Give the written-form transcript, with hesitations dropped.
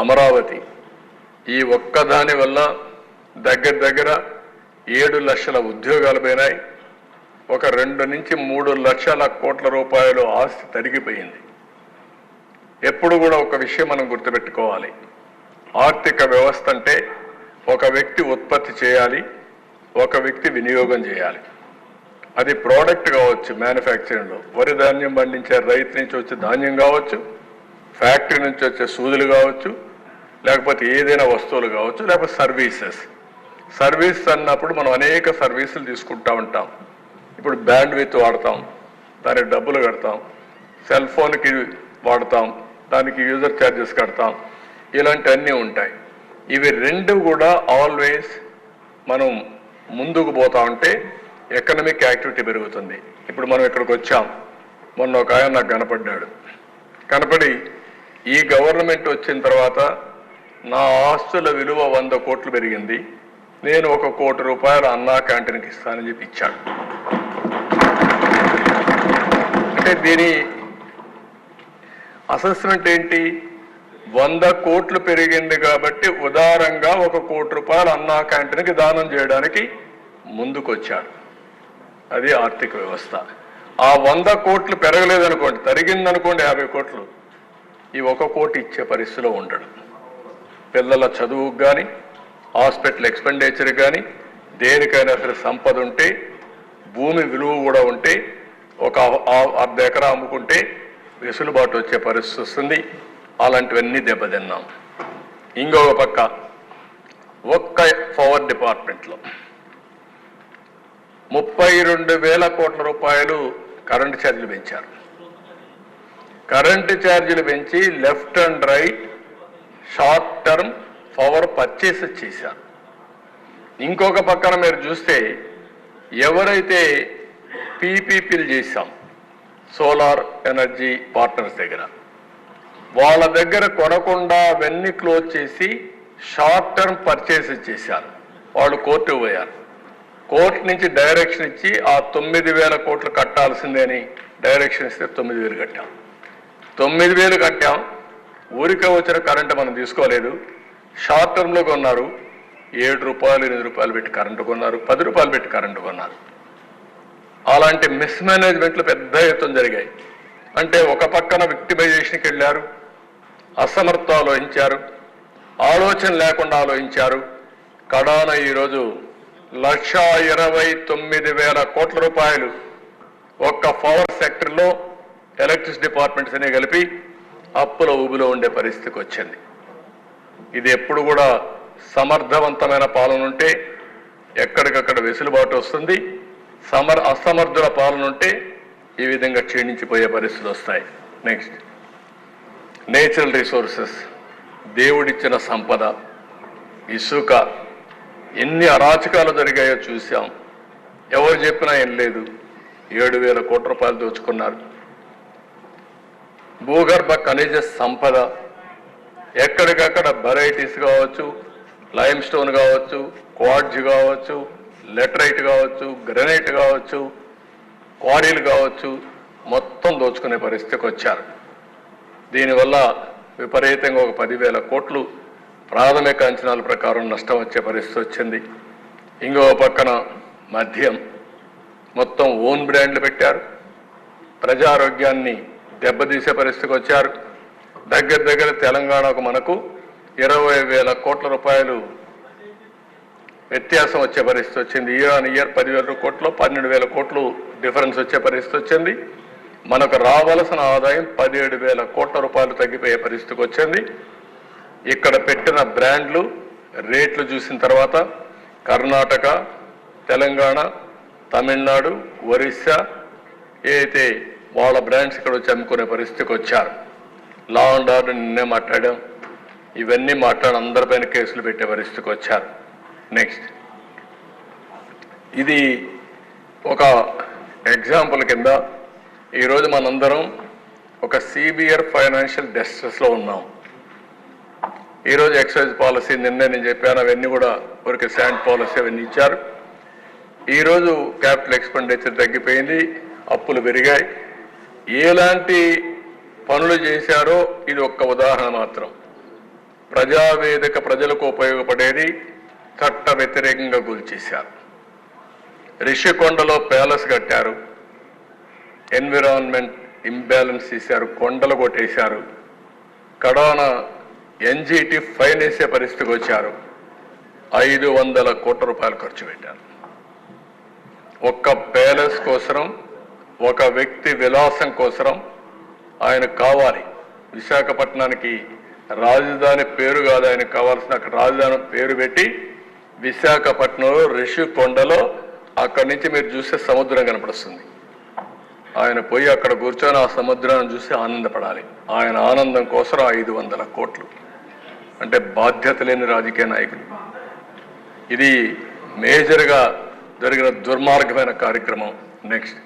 అమరావతి ఈ ఒక్కదాని వల్ల దగ్గర 7 లక్షల ఉద్యోగాలు పోయినాయి. ఒక 2 నుంచి 3 లక్షల కోట్ల రూపాయలు ఆస్తి తరిగిపోయింది. ఎప్పుడు కూడా ఒక విషయం మనం గుర్తుపెట్టుకోవాలి. ఆర్థిక వ్యవస్థ అంటే ఒక వ్యక్తి ఉత్పత్తి చేయాలి, ఒక వ్యక్తి వినియోగం చేయాలి. అది ప్రోడక్ట్ కావచ్చు, మ్యానుఫ్యాక్చరింగ్లో వరి ధాన్యం పండించే రైతు నుంచి వచ్చే ధాన్యం కావచ్చు, ఫ్యాక్టరీ నుంచి వచ్చే సూదులు కావచ్చు, లేకపోతే ఏదైనా వస్తువులు కావచ్చు, లేకపోతే సర్వీస్ అన్నప్పుడు మనం అనేక సర్వీసులు తీసుకుంటూ ఉంటాం. ఇప్పుడు బ్యాండ్ విత్ వాడతాం, దానికి డబ్బులు కడతాం, సెల్ ఫోన్కి వాడతాం, దానికి యూజర్ ఛార్జెస్ కడతాం, ఇలాంటివన్నీ ఉంటాయి. ఇవి రెండు కూడా ఆల్వేస్ మనం ముందుకు పోతా ఉంటే ఎకనామిక్ యాక్టివిటీ పెరుగుతుంది. ఇప్పుడు మనం ఇక్కడికి వచ్చాం, మొన్న ఒక ఆయన నాకు కనపడి ఈ గవర్నమెంట్ వచ్చిన తర్వాత నా ఆస్తుల విలువ 100 కోట్లు పెరిగింది, నేను 1 కోటి రూపాయలు అన్నా క్యాంటీన్కి ఇస్తానని చెప్పి ఇచ్చాడు. అంటే దీని అసెస్మెంట్ ఏంటి? 100 కోట్లు పెరిగింది కాబట్టి ఉదారంగా 1 కోటి రూపాయలు అన్నా క్యాంటీన్కి దానం చేయడానికి ముందుకొచ్చాడు. అది ఆర్థిక వ్యవస్థ. ఆ 100 కోట్లు పెరగలేదనుకోండి, తరిగిందనుకోండి 50 కోట్లు, ఈ 1 కోటి ఇచ్చే పరిస్థితిలో ఉండడు. పిల్లల చదువుకు కానీ, హాస్పిటల్ ఎక్స్పెండిచర్కి కానీ, దేనికైనా సరే సంపద ఉంటే, భూమి విలువ కూడా ఉంటే, ఒక 1/2 ఎకరా అమ్ముకుంటే వెసులుబాటు వచ్చే పరిస్థితి వస్తుంది. అలాంటివన్నీ దెబ్బతిన్నాం. ఇంకొక పక్క ఒక్క పవర్ డిపార్ట్మెంట్లో 32,000 కోట్ల రూపాయలు కరెంటు ఛార్జీలు పెంచారు. కరెంటు ఛార్జీలు పెంచి left and right short term power purchase చేశారు. ఇంకొక పక్కన మీరు చూస్తే ఎవరైతే పీపీపీలు చేశాం సోలార్ ఎనర్జీ పార్ట్నర్స్ దగ్గర, వాళ్ళ దగ్గర కొనకుండా అవన్నీ క్లోజ్ చేసి షార్ట్ టర్మ్ పర్చేస్ చేశారు. వాళ్ళు కోర్టుకు పోయారు. కోర్టు నుంచి డైరెక్షన్ ఇచ్చి ఆ 9,000 కోట్లు కట్టాల్సిందే అని డైరెక్షన్ ఇస్తే 9,000 కట్టాం. 9,000 కట్టాం. ఊరికే వచ్చిన కరెంటు మనం తీసుకోలేదు. షార్ట్ టర్మ్లో కొన్నారు. 7 రూపాయలు 8 రూపాయలు పెట్టి కరెంటు కొన్నారు, 10 రూపాయలు పెట్టి కరెంటు కొన్నారు. అలాంటి మిస్మేనేజ్మెంట్లు పెద్ద ఎత్తున జరిగాయి. అంటే ఒక పక్కన విక్టిమైజేషన్కి వెళ్ళారు, అసమర్థ ఆలోచించారు, ఆలోచన లేకుండా ఆలోచించారు. కడాన ఈరోజు 1,29,000 కోట్ల రూపాయలు ఒక్క పవర్ సెక్టర్లో ఎలక్ట్రిసిటీ డిపార్ట్మెంట్స్ అనే కలిపి అప్పుల ఊబిలో ఉండే పరిస్థితికి వచ్చింది. ఇది ఎప్పుడు కూడా సమర్థవంతమైన పాలన ఉంటే ఎక్కడికక్కడ వెసులుబాటు వస్తుంది. అసమర్థుల పాలన ఉంటే ఈ విధంగా క్షీణించిపోయే పరిస్థితులు వస్తాయి. నెక్స్ట్, నేచురల్ రిసోర్సెస్, దేవుడిచ్చిన సంపద, ఇసుక, ఎన్ని అరాచకాలు జరిగాయో చూసాం. ఎవరు చెప్పినా ఏం లేదు. 7,000 కోట్ల రూపాయలు దోచుకున్నారు. భూగర్భ ఖనిజ సంపద ఎక్కడికక్కడ వెరైటీస్ కావచ్చు, లైమ్ స్టోన్ కావచ్చు, క్వార్ట్జ్ కావచ్చు, లెటరైట్ కావచ్చు, గ్రనైట్ కావచ్చు, క్వారీలు కావచ్చు, మొత్తం దోచుకునే పరిస్థితికి వచ్చారు. దీనివల్ల విపరీతంగా ఒక 10,000 కోట్లు ప్రాథమిక అంచనాల ప్రకారం నష్టం వచ్చే పరిస్థితి వచ్చింది. ఇంకో పక్కన మద్యం మొత్తం ఓన్ బ్రాండ్లు పెట్టారు. ప్రజారోగ్యాన్ని దెబ్బతీసే పరిస్థితికి వచ్చారు. దగ్గర తెలంగాణకు మనకు 20,000 కోట్ల రూపాయలు వ్యత్యాసం వచ్చే పరిస్థితి వచ్చింది. ఇయర్ 10,000 కోట్లు 12,000 కోట్లు డిఫరెన్స్ వచ్చే పరిస్థితి వచ్చింది. మనకు రావాల్సిన ఆదాయం 17,000 కోట్ల రూపాయలు తగ్గిపోయే పరిస్థితికి వచ్చింది. ఇక్కడ పెట్టిన బ్రాండ్లు రేట్లు చూసిన తర్వాత కర్ణాటక, తెలంగాణ, తమిళనాడు, ఒరిస్సా ఏదైతే వాళ్ళ బ్రాండ్స్ ఇక్కడ వచ్చి అమ్ముకునే పరిస్థితికి వచ్చారు. లా అండ్ ఆర్డర్ నిన్నే మాట్లాడాం. ఇవన్నీ మాట్లాడి అందరిపైన కేసులు పెట్టే పరిస్థితికి వచ్చారు. నెక్స్ట్, ఇది ఒక ఎగ్జాంపుల్ కింద ఈరోజు మనందరం ఒక సివియర్ ఫైనాన్షియల్ డిస్ట్రెస్లో ఉన్నాం. ఈరోజు ఎక్సైజ్ పాలసీ నిన్నే నేను చెప్పాను, అవన్నీ కూడా ఊరికి శాండ్ పాలసీ అవన్నీ ఇచ్చారు. ఈరోజు క్యాపిటల్ ఎక్స్పెండిచర్ తగ్గిపోయింది, అప్పులు పెరిగాయి. ఎలాంటి పనులు చేశారో ఇది ఒక్క ఉదాహరణ మాత్రం. ప్రజావేదిక ప్రజలకు ఉపయోగపడేది చట్ట వ్యతిరేకంగా కూల్చేశారు. రిషికొండలో ప్యాలెస్ కట్టారు, ఎన్విరాన్మెంట్ ఇంబ్యాలెన్స్ చేశారు, కొండలు కొట్టేశారు. కడాన ఎన్జిటి ఫైన్ వేసే పరిస్థితికి వచ్చారు. 500 కోట్ల రూపాయలు ఖర్చు పెట్టారు. ఒక్క ప్యాలెస్ కోసరం, ఒక వ్యక్తి విలాసం కోసరం ఆయన కావాలి. విశాఖపట్నానికి రాజధాని పేరు కాదు ఆయనకు కావాల్సిన, అక్కడ రాజధాని పేరు పెట్టి విశాఖపట్నంలో రిషికొండలో అక్కడి నుంచి మీరు చూస్తే సముద్రం కనపడుస్తుంది. ఆయన పోయి అక్కడ కూర్చొని ఆ సముద్రాన్ని చూసి ఆనందపడాలి. ఆయన ఆనందం కోసం 500 కోట్లు అంటే బాధ్యత లేని రాజకీయ నాయకులు. ఇది మేజర్గా జరిగిన దుర్మార్గమైన కార్యక్రమం. నెక్స్ట్